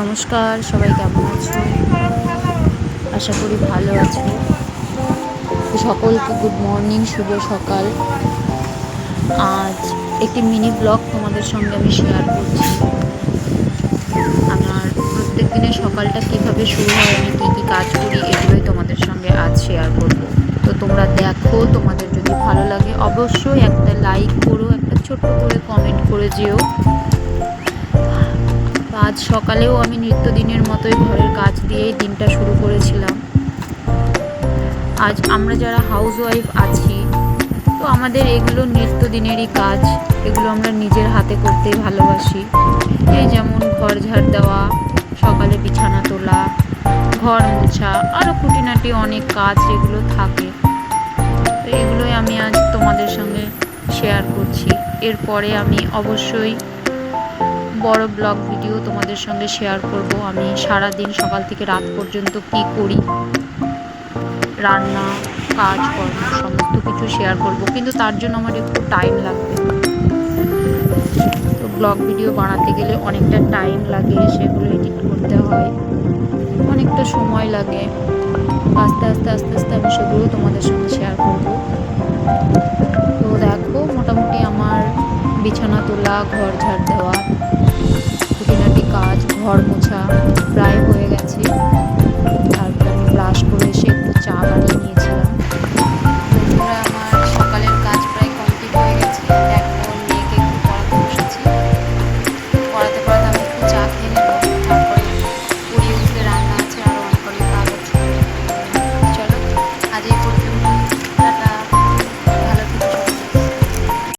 নমস্কার, সবাই কেমন আছো? আশা করি ভালো আছো। সকলকে গুড মর্নিং, শুভ সকাল। আজ একটি মিনি ব্লগ তোমাদের সঙ্গে আমি শেয়ার করছি। আমার প্রত্যেক দিনের সকালটা কিভাবে শুরু হয়, আমি কী কী কাজ করি, এগুলোই তোমাদের সঙ্গে আজ শেয়ার করব। তো তোমরা দেখো, তোমাদের যদি ভালো লাগে অবশ্যই একটা লাইক করো, একটা ছোট্ট করে কমেন্ট করে যেও। আজ সকালেও আমি নিত্যদিনের মতোই ঘরের কাজ দিয়েই দিনটা শুরু করেছিলাম। আজ আমরা যারা হাউস ওয়াইফ আছি, তো আমাদের এগুলো নিত্যদিনেরই কাজ, এগুলো আমরা নিজের হাতে করতেই ভালোবাসি। এই যেমন ঘর ঝাড় দেওয়া, সকালে বিছানা তোলা, ঘর মোছা, আরও খুঁটিনাটি অনেক কাজ যেগুলো থাকে, তো এগুলোই আমি আজ তোমাদের সঙ্গে শেয়ার করছি। এরপরে আমি অবশ্যই বড় ব্লগ ভিডিও তোমাদের সঙ্গে শেয়ার করব। আমি সারা দিন সকাল থেকে রাত পর্যন্ত কি করি, রান্না, কাজকর্ম সমস্ত কিছু শেয়ার করব, কিন্তু তার জন্য আমার একটু টাইম লাগবে। তো ব্লগ ভিডিও বানাতে গেলে অনেকটা টাইম লাগে, সেগুলো এডিট করতে হয়, অনেকটা সময় লাগে। আস্তে আস্তে আস্তে আস্তে আমি সেগুলো তোমাদের সঙ্গে শেয়ার করব। তো দেখো, মোটামুটি আমার বিছানা তোলা, ঘর ঝাড় দেওয়া, খুঁটিনাটি কাজ, ঘর মোছা প্রায় হয়ে গেছে। তারপর আমি ব্রাশ করে এসে একটু চা বানিয়ে